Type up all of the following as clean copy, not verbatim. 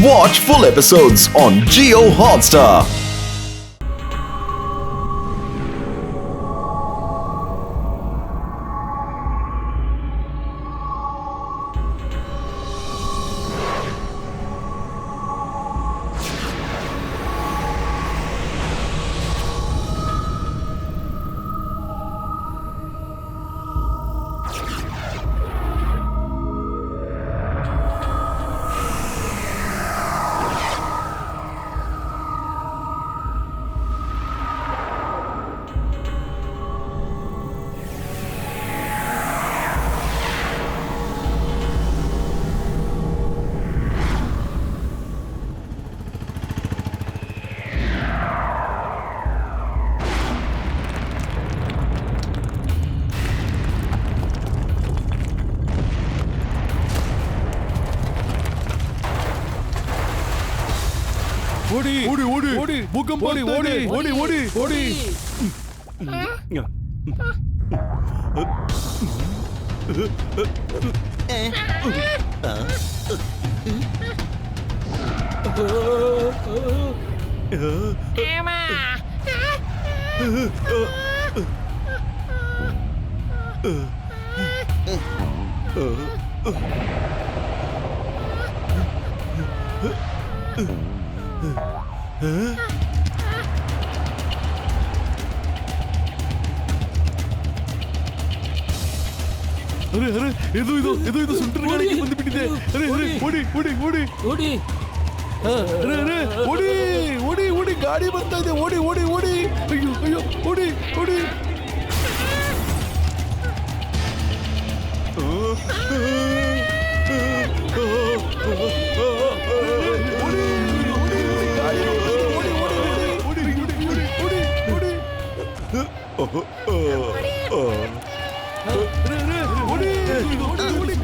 Watch full episodes on Jio Hotstar. ಓಡಿ ಓಡಿ ಓಡಿ ಓಡಿ ಭೂಕಂಪ ಓಡಿ ಓಡಿ ಓಡಿ ಓಡಿ ಓಡಿ ಅರೆ ಅರೆ ಇದು ಇದು ಇದು ಇದು ಸುಂಟರ ಗಾಡಿಗೆ ಬಂದು ಬಿಟ್ಟಿದೆ. ಅರೆ ಅರೆ ಓಡಿ ಓಡಿ ಓಡಿ ಓಡಿ ಅರೆ ಅರೆ ಓಡಿ ಓಡಿ ಓಡಿ ಗಾಡಿ ಬರ್ತಾ ಇದೆ. ಓಡಿ ಓಡಿ ಓಡಿ ಅಯ್ಯೋ ಅಯ್ಯೋ ಓಡಿ ಓಡಿ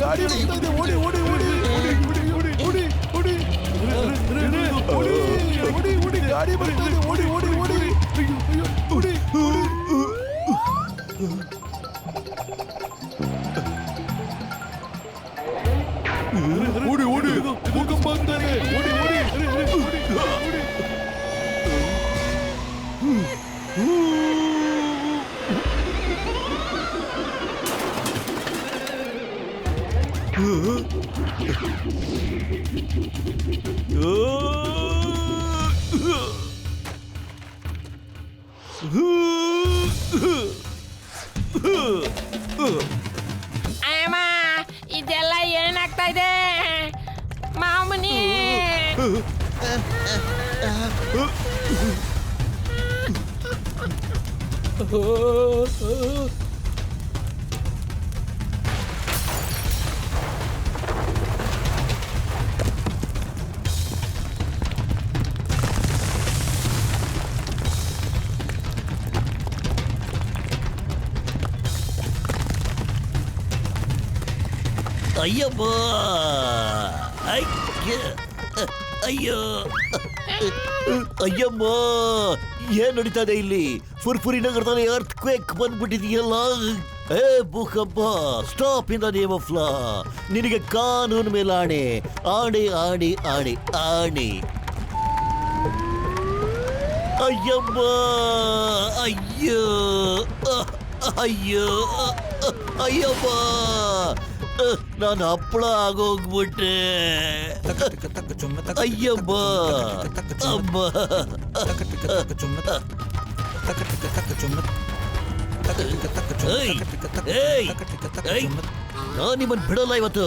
ಗಾಡಿ ಬರ್ತಾ ಇದೆ. ಓಡಿ ಓಡಿ ಓಡಿ ಓಡಿ ಓಡಿ ಓಡಿ ಓಡಿ ಓಡಿ ಓಡಿ ಗಾಡಿ ಬರ್ತಾ ಇದೆ. ಓಡಿ ಓಡಿ ಓಡಿ ಅಯ್ಯೋ ಅಯ್ಯೋ ಓಡಿ ಓಡಿ ಓಡಿ ಭೂಕಂಪ ಅಂತಾನೆ. ಓಡಿ ಓಡಿ ಅರೆ ಅರೆ ಓಡಿ ಓಡಿ ಅಯ್ಯಮ್ಮ ಇದೆಲ್ಲ ಏನಾಗ್ತಾ ಇದೆ ಮಾಮನಿ? ಅಯ್ಯಬ್ಬ ಅಯ್ಯೋ ಅಯ್ಯಮ್ಮ ಏನ್ ನಡೀತಾ ಇದೆ ಇಲ್ಲಿ? ಫುರ್ಫುರಿ ನಗರದಲ್ಲಿ ಅರ್ತ್ ಕ್ವೇಕ್ ಬಂದ್ಬಿಟ್ಟಿದೆಯಲ್ಲ. ಏ ಭೂಕಂಪ, stop in the name of law. ನಿನಗೆ ಕಾನೂನು ಮೇಲೆ ಆಣೆ ಆಣೆ ಆಣೆ ಆಣೆ ಆಣೆ. ಅಯ್ಯಮ್ಮ ಅಯ್ಯೋ ಅಯ್ಯೋ ಅಯ್ಯಮ್ಮ, ನಾನು ಹಪ್ಪಳ ಆಗೋಗ್ಬಿಟ್ಟೆ. ಅಯ್ಯಬ್ಬ ಅಬ್ಬ ನಾನು ನಿಮ್ಮನ್ನು ಬಿಡಲ್ಲ ಇವತ್ತು.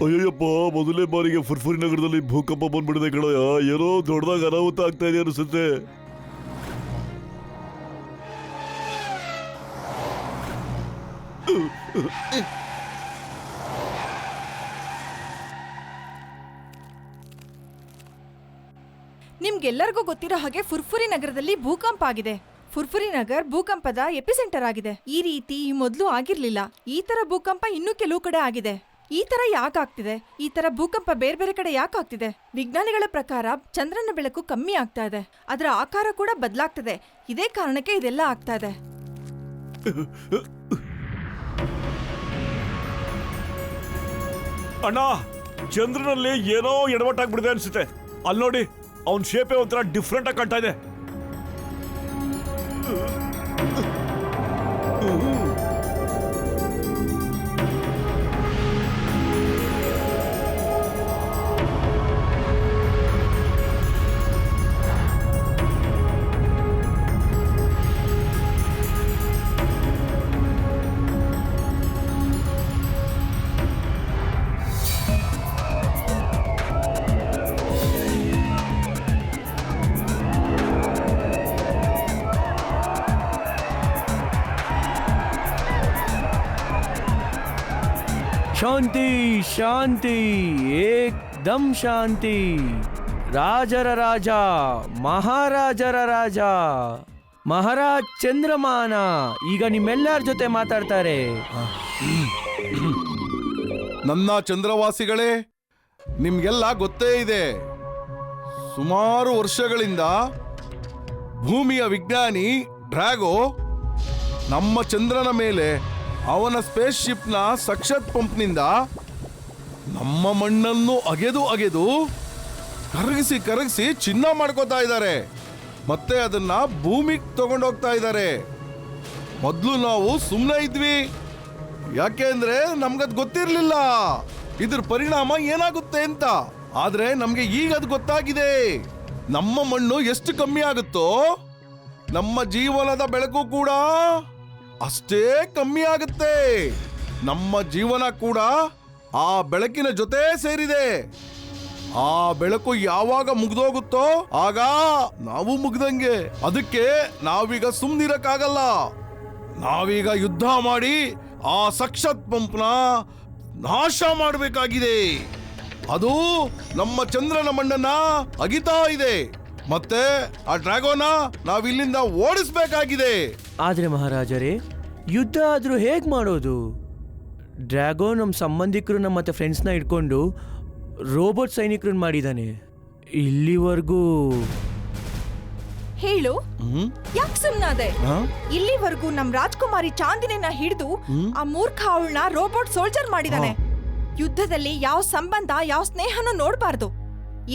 ಅಯ್ಯಪ್ಪ, ಮೊದಲನೇ ಬಾರಿಗೆ ಫುರ್ಫುರಿ ನಗರದಲ್ಲಿ ಭೂಕಂಪ ಬಂದ್ಬಿಡಿದೆ ಕಣಯ್ಯ. ಏನೋ ದೊಡ್ಡದಾಗ ಅನಾಹುತ ಆಗ್ತಾ ಇದೆ ಅನಿಸುತ್ತೆ. ನಿಮ್ಗೆಲ್ಲರಿಗೂ ಗೊತ್ತಿರೋ ಹಾಗೆ ಫುರ್ಫುರಿ ನಗರದಲ್ಲಿ ಭೂಕಂಪ ಆಗಿದೆ. ಫುರ್ಫುರಿ ನಗರ್ ಭೂಕಂಪದ ಎಪಿಸೆಂಟರ್ ಆಗಿದೆ. ಈ ರೀತಿ ಮೊದಲು ಆಗಿರ್ಲಿಲ್ಲ. ಈ ತರ ಭೂಕಂಪ ಇನ್ನೂ ಕೆಲವು ಕಡೆ ಆಗಿದೆ. ಈ ತರ ಯಾಕಾಗ್ತಿದೆ? ಈ ತರ ಭೂಕಂಪ ಬೇರೆ ಬೇರೆ ಕಡೆ ಯಾಕಾಗ್ತಿದೆ? ವಿಜ್ಞಾನಿಗಳ ಪ್ರಕಾರ ಚಂದ್ರನ ಬೆಳಕು ಕಮ್ಮಿ ಆಗ್ತಾ ಇದೆ, ಅದರ ಆಕಾರ ಕೂಡ ಬದಲಾಗ್ತದೆ. ಇದೇ ಕಾರಣಕ್ಕೆ ಇದೆಲ್ಲ ಆಗ್ತಾ ಇದೆ. ಅಣ್ಣ, ಚಂದ್ರನಲ್ಲಿ ಏನೋ ಎಡವಟ್ಟಾಗ್ಬಿಡಿದೆ ಅನ್ಸುತ್ತೆ. ಅಲ್ಲಿ ನೋಡಿ, ಅವನ್ ಶೇಪೇ ಒಂಥರ ಡಿಫ್ರೆಂಟ್ ಆಗಿ ಕಾಣ್ತಾ ಇದೆ. ಶಾಂತಿ ಶಾಂತಿ ಏಕ್ದಮ್ ಶಾಂತಿ. ರಾಜರ ರಾಜ, ಮಹಾರಾಜರ ರಾಜ, ಮಹಾರಾಜ್ ಚಂದ್ರಮಾನ ಈಗ ನಿಮ್ಮೆಲ್ಲರ ಜೊತೆ ಮಾತಾಡ್ತಾರೆ. ನನ್ನ ಚಂದ್ರವಾಸಿಗಳೇ, ನಿಮ್ಗೆಲ್ಲ ಗೊತ್ತೇ ಇದೆ, ಸುಮಾರು ವರ್ಷಗಳಿಂದ ಭೂಮಿಯ ವಿಜ್ಞಾನಿ ಡ್ರ್ಯಾಗೋ ನಮ್ಮ ಚಂದ್ರನ ಮೇಲೆ ಅವನ ಸ್ಪೇಸ್ ಶಿಪ್ನ ಸಕ್ಷತ್ ಪಂಪ್ನಿಂದ ನಮ್ಮ ಮಣ್ಣನ್ನು ಅಗೆದು ಕರಗಿಸಿ ಚಿನ್ನ ಮಾಡ್ಕೋತಾ ಇದ್ದಾರೆ. ಮತ್ತೆ ಅದನ್ನ ಭೂಮಿಗೆ ತಗೊಂಡೋಗ್ತಾ ಇದ್ದಾರೆ. ಮೊದಲು ನಾವು ಸುಮ್ಮನೆ ಇದ್ವಿ, ಯಾಕೆ ಅಂದ್ರೆ ನಮ್ಗದ್ ಗೊತ್ತಿರ್ಲಿಲ್ಲ ಇದ್ರ ಪರಿಣಾಮ ಏನಾಗುತ್ತೆ ಅಂತ. ಆದ್ರೆ ನಮ್ಗೆ ಈಗ ಅದು ಗೊತ್ತಾಗಿದೆ. ನಮ್ಮ ಮಣ್ಣು ಎಷ್ಟು ಕಮ್ಮಿ ಆಗುತ್ತೋ ನಮ್ಮ ಜೀವನದ ಬೆಳಕು ಕೂಡ ಅಷ್ಟೇ ಕಮ್ಮಿ ಆಗುತ್ತೆ. ನಮ್ಮ ಜೀವನ ಕೂಡ ಆ ಬೆಳಕಿನ ಜೊತೆ ಸೇರಿದೆ. ಆ ಬೆಳಕು ಯಾವಾಗ ಮುಗ್ದೋಗುತ್ತೋ ಆಗ ನಾವು ಮುಗ್ದಂಗೆ. ಅದಕ್ಕೆ ನಾವೀಗ ಸುಮ್ನಿರಕ್ಕಾಗಲ್ಲ. ನಾವೀಗ ಯುದ್ಧ ಮಾಡಿ ಆ ಸಕ್ಷತ್ ಪಂಪ್ನ ನಾಶ ಮಾಡಬೇಕಾಗಿದೆ. ಅದು ನಮ್ಮ ಚಂದ್ರನ ಮಣ್ಣನ್ನ ಅಗಿತಾ ಇದೆ. ಮತ್ತೆ ಆ ಡ್ರ್ಯಾಗೋನ ನಾವಿಲ್ಲಿಂದ ಓಡಿಸ್ಬೇಕಾಗಿದೆ. ಆದ್ರೆ ಮಹಾರಾಜರೇ, ಯುದ್ಧ ಆದ್ರೂ ಹೇಗ್ ಮಾಡೋದು? ಡ್ರ್ಯಾಗೋ ನಮ್ಮ ಸಂಬಂಧಿಕರು ಮತ್ತೆ ಫ್ರೆಂಡ್ಸ್ನ ಇಟ್ಕೊಂಡು ರೋಬೋಟ್ ಸೈನಿಕರನ್ನ ಮಾಡಿದಾನೆ. ಇಲ್ಲಿವರೆಗೂ ಹೇಳು, ಯಾಕೆ ಸುಮ್ನಾದೆ? ಇಲ್ಲಿವರೆಗೂ ನಮ್ ರಾಜ್ಕುಮಾರಿ ಚಾಂದಿನಿನ ಹಿಡಿದು ಆ ಮೂರ್ಖ ಅವಳನ್ನ ರೋಬೋಟ್ ಸೋಲ್ಜರ್ ಮಾಡಿದಾನೆ. ಯುದ್ಧದಲ್ಲಿ ಯಾವ ಸಂಬಂಧ, ಯಾವ ಸ್ನೇಹನೂ ನೋಡ್ಬಾರ್ದು.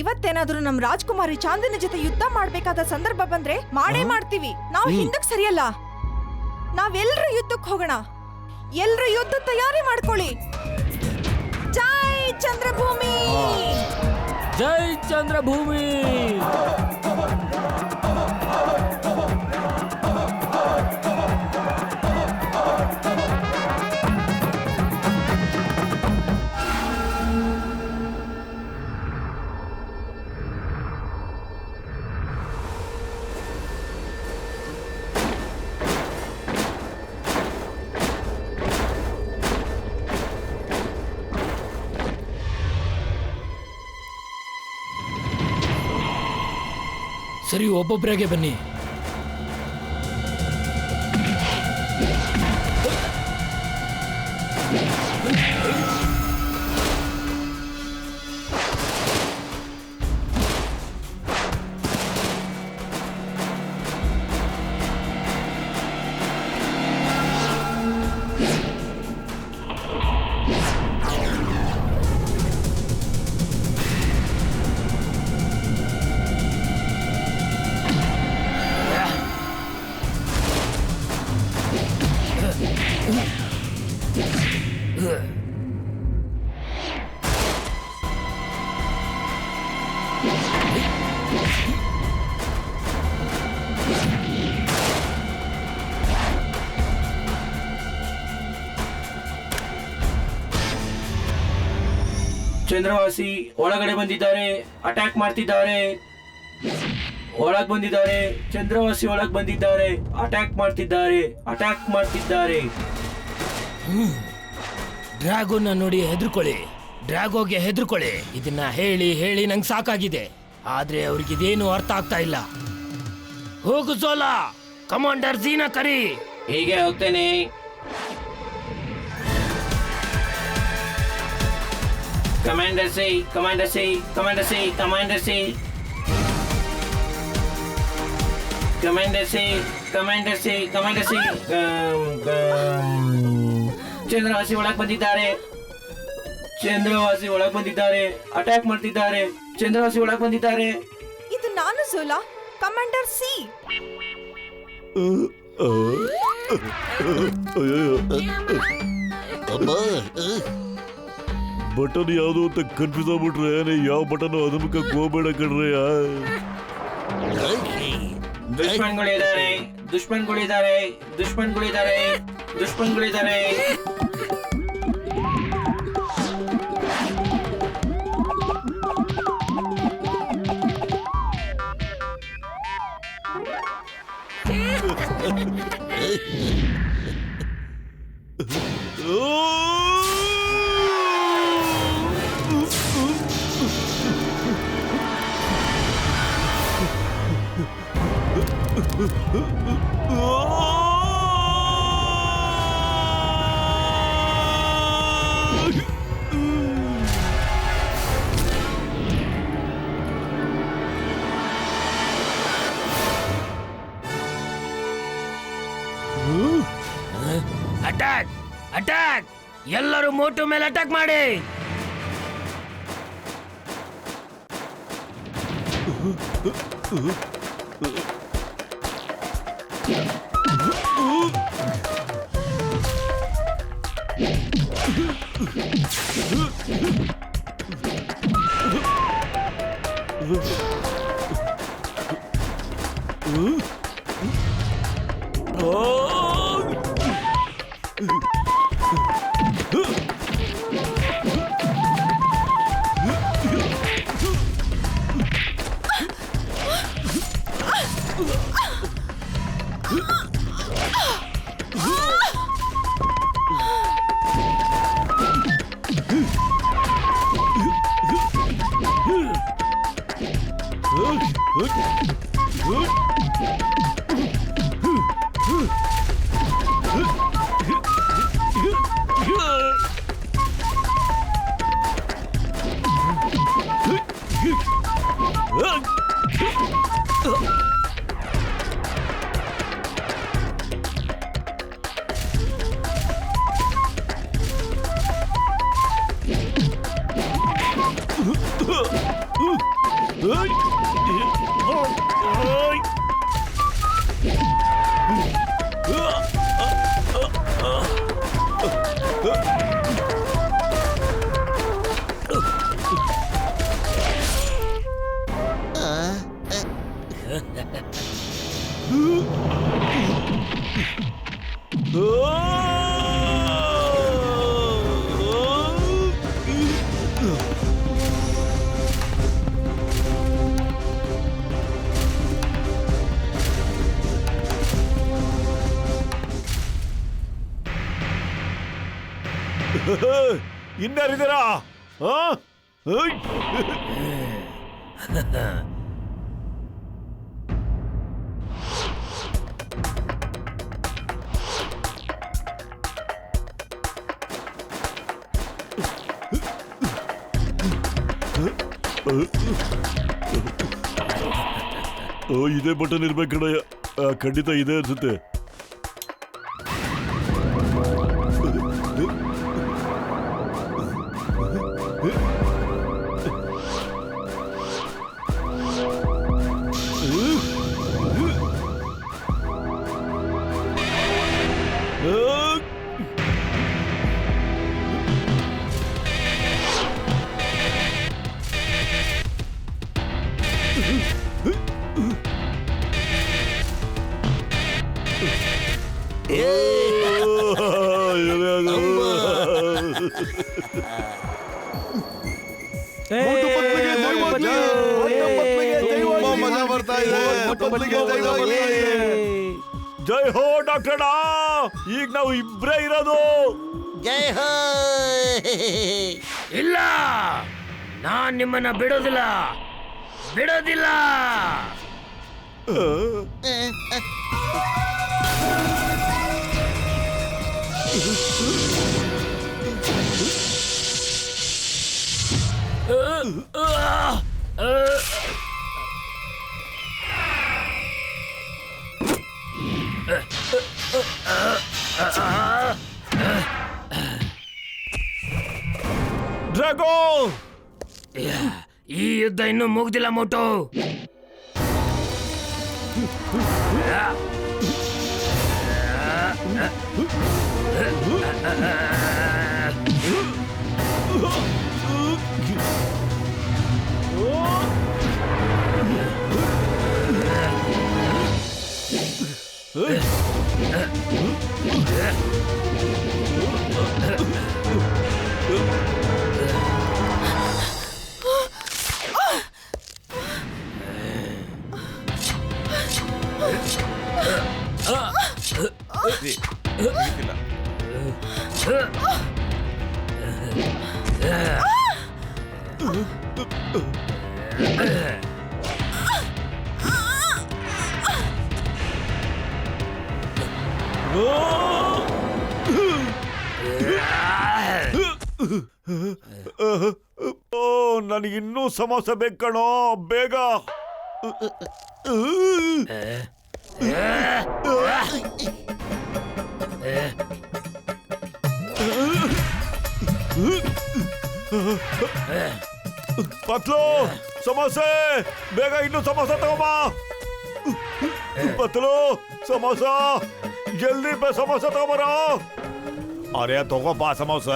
ಇವತ್ತೇನಾದ್ರೂ ನಮ್ ರಾಜ್ಕುಮಾರಿ ಚಾಂದಿನಿ ಜೊತೆ ಯುದ್ಧ ಮಾಡ್ಬೇಕಾದ ಸಂದರ್ಭ ಬಂದ್ರೆ ಮಾಡೇ ಮಾಡ್ತೀವಿ. ನಾವು ಹಿಂದಕ್ ಸರಿಯಲ್ಲ. ನಾವೆಲ್ಲರೂ ಯುದ್ಧಕ್ಕೆ ಹೋಗೋಣ. ಎಲ್ರು ಯುದ್ಧ ತಯಾರಿ ಮಾಡ್ಕೊಳ್ಳಿ. ಜೈ ಚಂದ್ರಭೂಮಿ, ಜೈ ಚಂದ್ರಭೂಮಿ. ಸರಿ, ಒಬ್ಬೊಬ್ಬರಾಗೆ ಬನ್ನಿ. ಚಂದ್ರವಾಸಿ ಒಳಗಡೆ ಬಂದಿದ್ದಾರೆ, ಅಟ್ಯಾಕ್ ಮಾಡ್ತಿದ್ದಾರೆ. ಒಳಗ್ ಬಂದಿದ್ದಾರೆ, ಚಂದ್ರವಾಸಿ ಒಳಗ್ ಬಂದಿದ್ದಾರೆ, ಅಟ್ಯಾಕ್ ಮಾಡ್ತಿದ್ದಾರೆ. ಡ್ರ್ಯಾಗೋನ ನೋಡಿ ಹೆದರ್ಕೊಳ್ಳಿ, ಡ್ರ್ಯಾಗೋಗೆ ಹೆದರ್ಕೊಳ್ಳಿ. ಇದನ್ನ ಹೇಳಿ ನಂಗೆ ಸಾಕಾಗಿದೆ. ಆದ್ರೆ ಅವ್ರಿಗಿದೇನು ಅರ್ಥ ಆಗ್ತಾ ಇಲ್ಲ. ಹೋಗು ಸೋಲಾ, ಕಮಾಂಡರ್ ಝೀನ ಕರಿ. ಹೀಗೆ ಹೋಗ್ತೇನೆ. Commander C, commander C, commander C, commander C, commander C, commander C, commander C. ಚಂದ್ರವಾಸಿ ಒಳಗೆ ಬಂದಿದ್ದಾರೆ. ಚಂದ್ರವಾಸಿ ಒಳಗೆ ಬಂದಿದ್ದಾರೆ. ಅಟ್ಯಾಕ್ ಮಾಡ್ತಿದ್ದಾರೆ. ಚಂದ್ರವಾಸಿ ಒಳಗೆ ಬಂದಿದ್ದಾರೆ. ಇದು ನಾನು ಸೋಲಾ, ಕಮಾಂಡರ್ ಸಿ. ಬಟನ್ ಯಾವುದು ಅಂತ ಕನ್ಫ್ಯೂಸ್ ಆಗ್ಬಿಟ್ರೆ ಯಾವ ಬಟನ್ ಅದಕ್ಕೆ ಹೋಗ್ಬೇಡ ಕಣ್ರೆ. ದುಶ್ಮನ್ಗಳಿದ್ದಾರೆ, ದುಶ್ಮನ್ಗಳಿದ್ದಾರೆ, ದುಶ್ಮನ್ಗಳಿದ್ದಾರೆ, ದುಶ್ಮನ್ಗಳಿದ್ದಾರೆ. Attack, attack! ಎಲ್ಲರೂ ಮೋಟು ಮೇಲೆ ಅಟ್ಯಾಕ್ ಮಾಡಿ. ಇನ್ನಾರಿದ್ದೀರಾ? ಇದೇ ಬಟನ್ ಇರ್ಬೇಕಣ್ಣ. ಖಂಡಿತ ಇದೆ ಅನ್ಸುತ್ತೆ. ಜೈ ಹೋ ಡಾಕ್ಟರ್. ಈಗ ನಾವು ಇಬ್ರೇ ಇರೋದು. ಜೈ ಹೋ. ಇಲ್ಲ, ನಾನ್ ನಿಮ್ಮನ್ನ ಬಿಡೋದಿಲ್ಲ. ಬಿಡೋದಿಲ್ಲ. ಡ್ರಾಗೋ, ಈ ಯುದ್ಧ ಇನ್ನೂ ಮುಗ್ದಿಲ್ಲ ಮೋಟು. ನನಗಿನ್ನೂ ಸಮೋಸ ಬೇಕು ಕಣೋ, ಬೇಗ. ಪತ್ಲು, ಸಮೋಸೆ ಬೇಗ, ಇನ್ನೂ ಸಮೋಸ ತಗೋಬಾ. ಪತ್ಲು, ಸಮೋಸ ಜಲ್ದಿ ಸಮೋಸ ತಗೋಬಾರ. ಅರೆ ತಗೋಬಾ ಸಮೋಸ.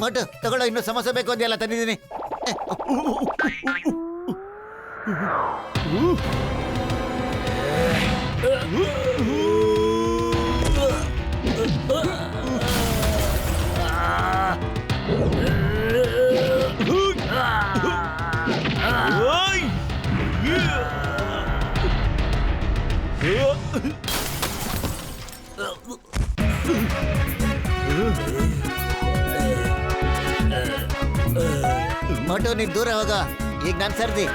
ಮೋಟು ತಗೊಳ್ಳೋ, ಇನ್ನು ಸಮೋಸ ಬೇಕು ಅಂದೆಲ್ಲ ತಂದಿದ್ದೀನಿ. ಮೋಟು ನೀನ್ ದೂರ ಹೋಗ, ಈಗ ನಾನು ಸರ್ದಿ.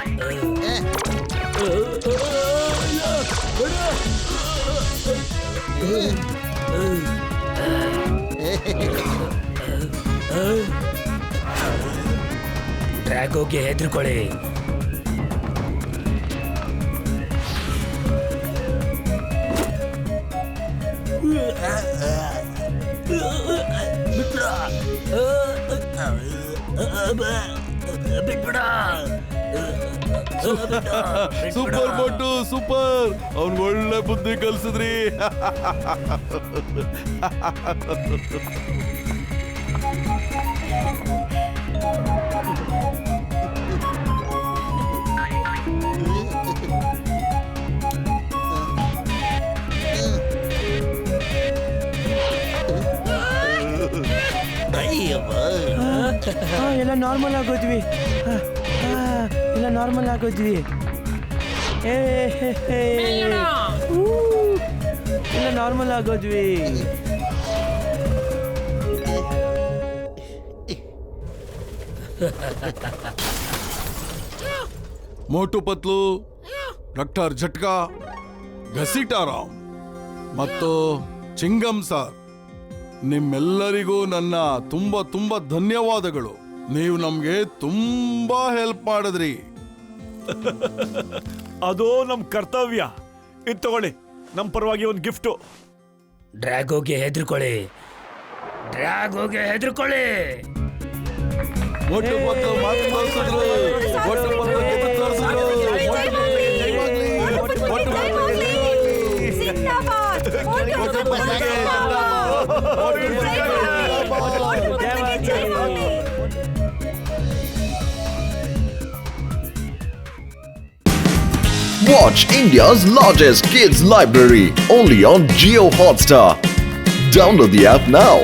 ಡ್ರ್ಯಾಗೋಗೆ ಹೆದರ್ಕೊಳ್ಳಿ. Super ಮೋಟು, super. ಅವ್ನ್ ಒಳ್ಳೆ ಬುದ್ಧಿ ಕಲ್ಸಿದ್ರಿ. ಎಲ್ಲ ನಾರ್ಮಲ್ ಆಗೋದ್ವಿ, ಎಲ್ಲ ನಾರ್ಮಲ್ ಆಗೋದ್ವಿ. ಎಲ್ಲ ನಾರ್ಮಲ್ ಆಗೋದ್ವಿ. ಮೋಟು ಪತ್ಲು, ಡಾಕ್ಟರ್ ಝಟ್ಕಾ, ಘಸೀಟಾರಾಮ್ ಮತ್ತು ಚಿಂಗಮ್ ಸಾರ್, ನಿಮ್ಮೆಲ್ಲರಿಗೂ ನನ್ನ ತುಂಬಾ ತುಂಬಾ ಧನ್ಯವಾದಗಳು. ನೀವು ನಮ್ಗೆ ತುಂಬಾ ಹೆಲ್ಪ್ ಮಾಡಿದ್ರಿ. ಅದು ನಮ್ ಕರ್ತವ್ಯ. ಇದು ತಗೊಳ್ಳಿ, ನಮ್ ಪರವಾಗಿ ಒಂದು ಗಿಫ್ಟು. ಡ್ರ್ಯಾಗೋಗೆ ಹೆದರ್ಕೊಳ್ಳಿ, ಡ್ರ್ಯಾಗೋಗೆ ಹೆದರ್ಕೊಳ್ಳಿ. ಮೋಟು ಪತ್ಲು ಮಾತು ತೋರಿಸಿದ್ರು, ಮೋಟು ಪತ್ಲು ಗೆದ್ದು ತೋರಿಸಿದ್ರು. Watch India's largest kids library only on Jio Hotstar. Download the app now.